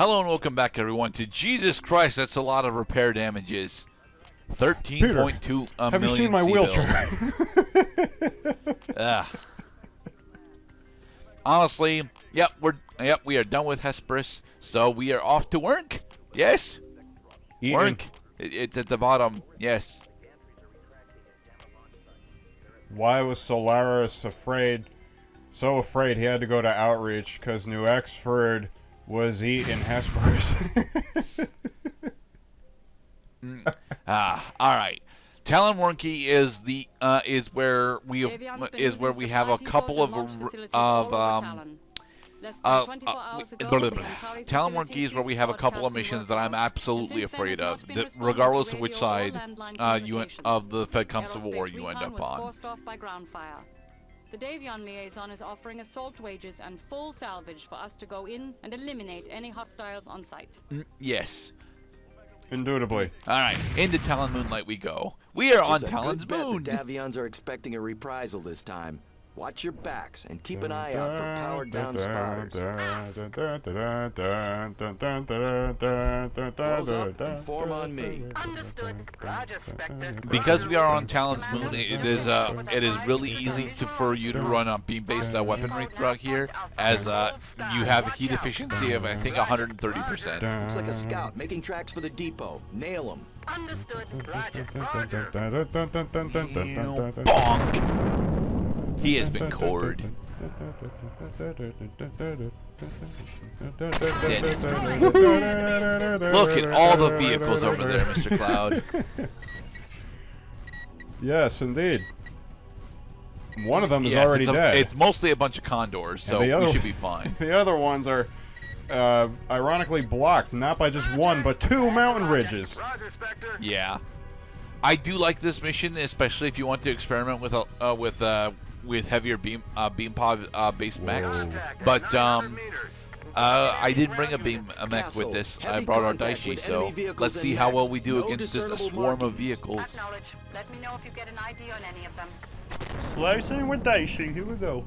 Hello and welcome back, everyone, to Jesus Christ. That's a lot of repair damages. 13.2 million. Have you seen my wheelchair? Honestly, we are done with Hesperus, so we are off to Wernke. Yes, Wernke. It's at the bottom. Yes. Why was Solaris so afraid he had to go to Outreach? Because New Exford was eating Hesperus. All right. Talon-Wernke is where we have a couple of Talon-Wernke is where we have a couple of missions that I'm absolutely afraid of, regardless of which side of the FedCom Civil War you end up on. The Davion liaison is offering assault wages and full salvage for us to go in and eliminate any hostiles on site. Yes. Indubitably. All right, into Talon Moonlight we go. We are on Talon's moon. The Davions are expecting a reprisal this time. Watch your backs and keep an eye out for powered down spotters. Inform on me. Understood. Roger, Spectre. Because we are on Talon's moon, it is really easy for you to run on beam-based weaponry throughout here, as you have a heat efficiency of I think 130%. Looks like a scout making tracks for the depot. Nail him. Understood. Roger. Roger. Bonk. He has been cored. Look at all the vehicles over there, Mr. Cloud. Yes, indeed. One of them is already dead. It's mostly a bunch of condors, so we should be fine. The other ones are ironically blocked, not by just one, but two mountain ridges. Yeah. I do like this mission, especially if you want to experiment with heavier beam pod based mechs, but I didn't bring a mech with this. I brought our Daishi, so let's see how well we do against just a swarm of vehicles. Let me know if you get an ID on any of them. Slicing with Daishi, here we go.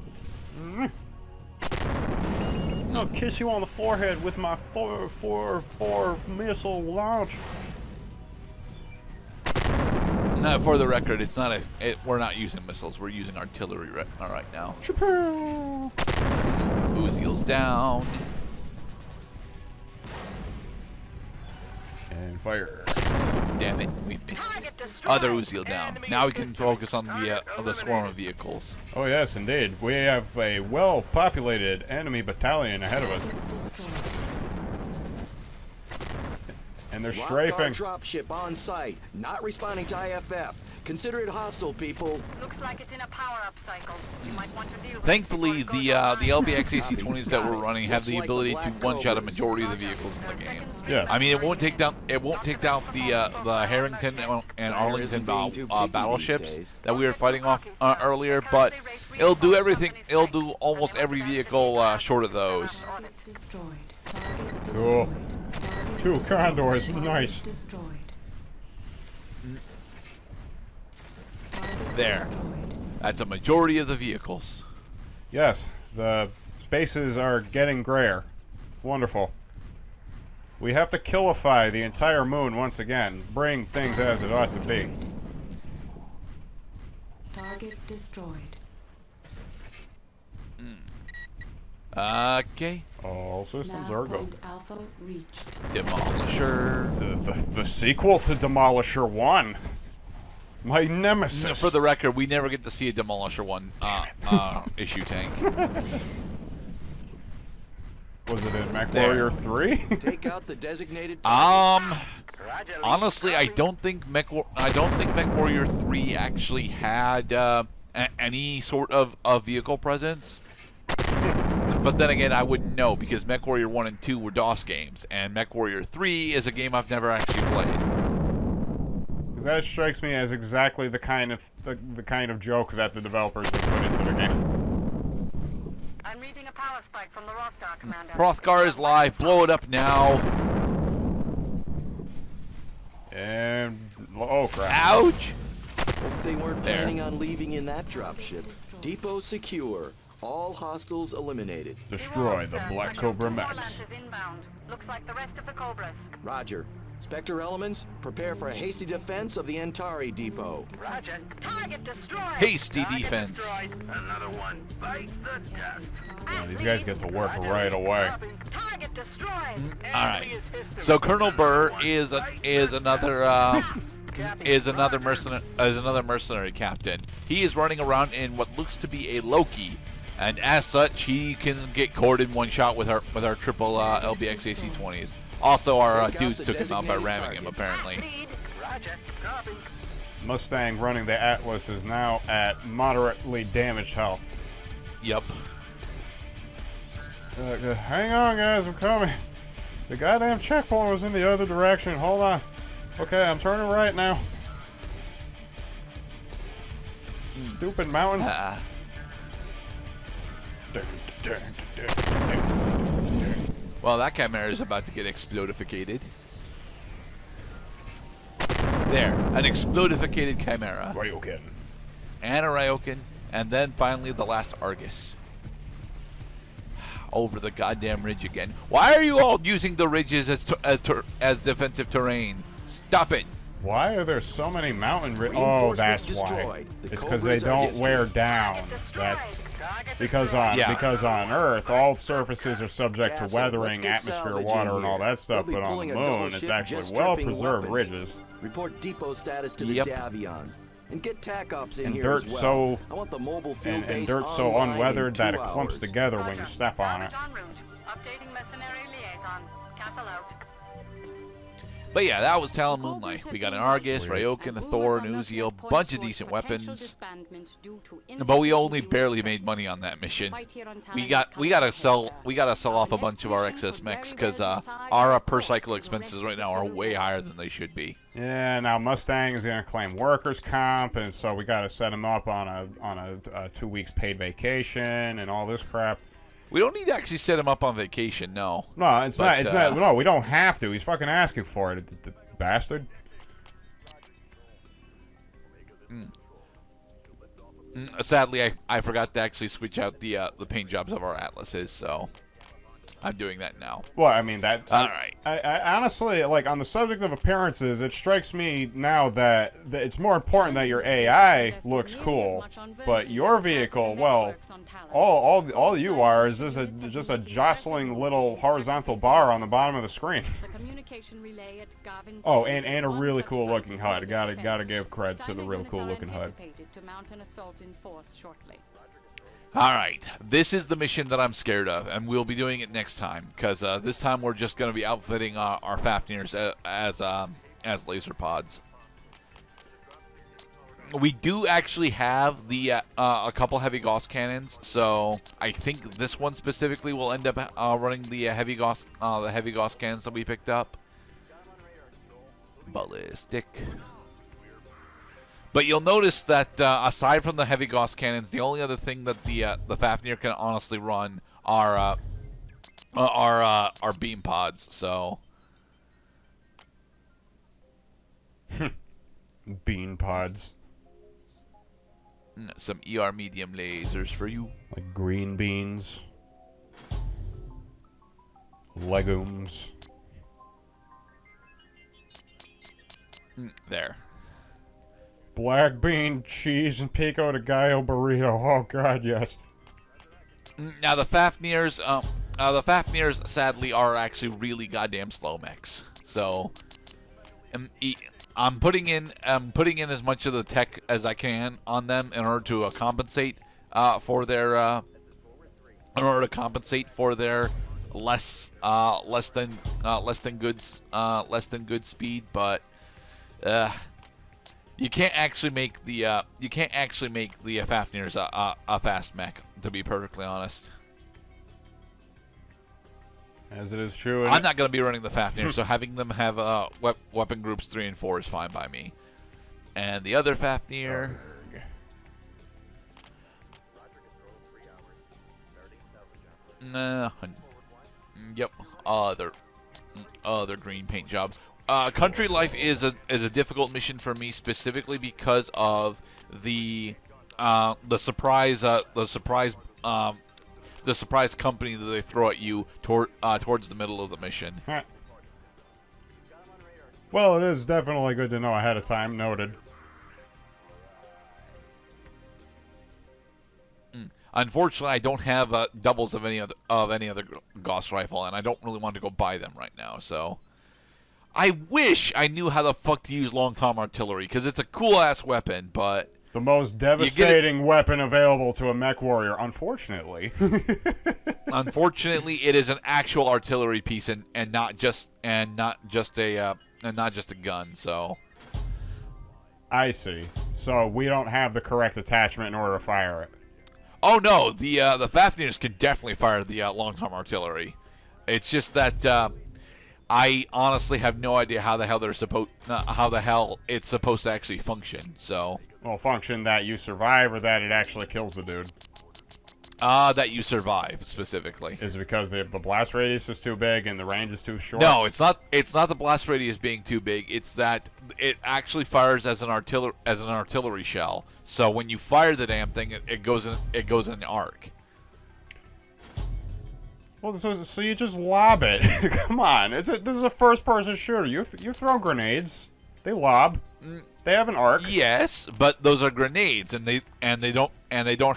I'll kiss you on the forehead with my four missile launch. Now, for the record, it's not we're not using missiles. We're using artillery right now. Uziel's down. And fire. Damn it, we missed. Other Uziel down. Now we can focus on the swarm of vehicles. Oh yes, indeed. We have a well-populated enemy battalion ahead of us. And they're strafing. Dropship on site, not responding to IFF. Consider it hostile, people. Looks like it's in a power-up cycle. You might want to deal with Thankfully, the LBX AC-20s that we're running have the ability to one-shot a majority of the vehicles in the game. Yes. I mean, it won't take down the Harrington and Arlington battleships that we were fighting off earlier, but it'll do everything. It'll do almost every vehicle short of those. Cool. Two condors, nice. There. That's a majority of the vehicles. Yes, the spaces are getting grayer. Wonderful. We have to killify the entire moon once again. Bring things as it ought to be. Target destroyed. Okay. All systems are go. Alpha reached. Demolisher. The sequel to Demolisher 1. My nemesis. For the record, we never get to see a Demolisher 1 issue tank. Was it in Mechwarrior 3? Take out the designated honestly, I don't think Mechwarrior 3 actually had any sort of vehicle presence. But then again, I wouldn't know because Mechwarrior 1 and 2 were DOS games, and Mechwarrior 3 is a game I've never actually played. Because that strikes me as exactly the kind of joke that the developers would put into the game. I'm reading a power spike from the Rothgar commander. Hrothgar is live. Blow it up now. And oh crap! Ouch! Hope they weren't planning on leaving in that dropship. Depot secure. All hostiles eliminated. Destroy the Sir, Black Agent Cobra Moonlight Max. is inbound. Looks like the rest of the Cobras. Roger. Spectre elements, prepare for a hasty defense of the Antari depot. Roger. Target destroyed. Hasty Target defense. destroyed. Another one bites the dust. Yeah, these guys get to work right away. Target destroyed. All right. So Colonel Burr is another mercenary captain. He is running around in what looks to be a Loki, and as such, he can get cored in one shot with our triple LBX AC-20s. Also, our dudes took him out by ramming him, apparently. Roger. Copy. Mustang running the Atlas is now at moderately damaged health. Yep. Hang on, guys, I'm coming. The goddamn checkpoint was in the other direction. Hold on. Okay, I'm turning right now. Stupid mountains. Well, that Chimera is about to get explodificated. There, an explodificated Chimera. Ryoken. And a Ryoken, and then finally the last Argus. Over the goddamn ridge again. Why are you all using the ridges as defensive terrain? Stop it. Why are there so many mountain ridges? Oh, that's why. It's because they don't wear down. That's because on Earth, all surfaces are subject to weathering, atmosphere, water, and all that stuff. But on the moon, it's actually well-preserved ridges. Report depot status to the Yep. Davions. And get TAC ops in And here dirt's as well. so I want the mobile field and base dirt's so online in unweathered 2 that it clumps hours. together when you step on it. En route. Updating mercenary liaison. Cancel out. But yeah, that was Talon-Moonlight. We got an Argus, Ryoken, a Thor, an Uzi, a bunch of decent weapons. But we only barely made money on that mission. We gotta sell off a bunch of our excess mechs because our per cycle expenses right now are way higher than they should be. Yeah, now Mustang is going to claim workers' comp, and so we got to set him up on a 2 weeks paid vacation and all this crap. We don't need to actually set him up on vacation, no. No, it's not. It's not. No, we don't have to. He's fucking asking for it, the bastard. Sadly, I forgot to actually switch out the paint jobs of our Atlases, so I'm doing that now. Well, I mean that. All right. I honestly, like, on the subject of appearances, it strikes me now that it's more important that your AI looks cool, but your vehicle, well, all you are is just a jostling little horizontal bar on the bottom of the screen. Oh, and a really cool looking HUD. Gotta give creds to the really cool looking HUD. All right, this is the mission that I'm scared of, and we'll be doing it next time, because this time we're just going to be outfitting our Fafnirs as laser pods. We do actually have a couple heavy Gauss cannons, so I think this one specifically will end up running the heavy Gauss cannons that we picked up. Ballistic. But you'll notice that aside from the heavy Gauss cannons, the only other thing that the Fafnir can honestly run are beam pods. So Bean pods, some ER medium lasers for you. like green beans, legumes. There. Black bean, cheese, and pico de gallo burrito. Oh God, yes. Now the Fafnirs, sadly are actually really goddamn slow mechs. So I'm putting in as much of the tech as I can on them in order to compensate for their less than good speed, but you can't actually make the Fafnirs a fast mech, to be perfectly honest. As it is true. I'm not going to be running the Fafnir, so having them have weapon groups 3 and 4 is fine by me. And the other Fafnir. Nah. Yep. Other green paint job. Country Life is a difficult mission for me, specifically because of the surprise company that they throw at you towards the middle of the mission. Huh. Well, it is definitely good to know ahead of time. Noted. Unfortunately, I don't have doubles of any other Gauss rifle, and I don't really want to go buy them right now. So, I wish I knew how the fuck to use long-tom artillery, because it's a cool-ass weapon, but the most devastating weapon available to a Mechwarrior, unfortunately. Unfortunately, it is an actual artillery piece, and not just a gun. So, I see. So we don't have the correct attachment in order to fire it. Oh no, the Fafnirs can definitely fire the long-term artillery. It's just that I honestly have no idea how the hell it's supposed to actually function. So, well, function that you survive or that it actually kills the dude. That you survive specifically. Is it because the blast radius is too big and the range is too short? No, it's not. It's not the blast radius being too big. It's that it actually fires as an artillery shell. So when you fire the damn thing, it goes in an arc. Well, so you just lob it. Come on, this is a first-person shooter. You throw grenades. They lob. They have an arc. Yes, but those are grenades, and they don't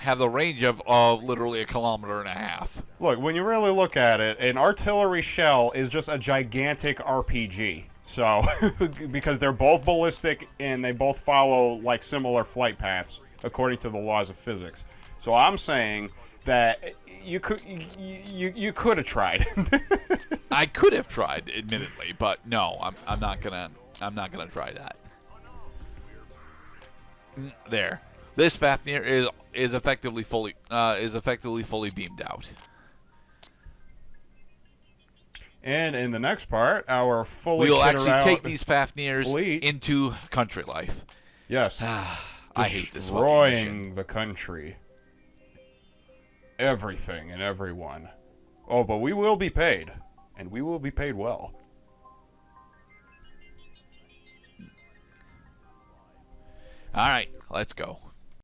have the range of literally 1.5 kilometers. Look, when you really look at it, an artillery shell is just a gigantic RPG. So, because they're both ballistic and they both follow like similar flight paths according to the laws of physics. So I'm saying that you could have tried. I could have tried, admittedly, but no, I'm not gonna try that. There, this Fafnir is effectively fully beamed out. And in the next part, our fully we'll actually out take these Fafnirs fleet into country life. Yes, I hate this destroying the country, everything and everyone. Oh, but we will be paid, and we will be paid well. All right, let's go.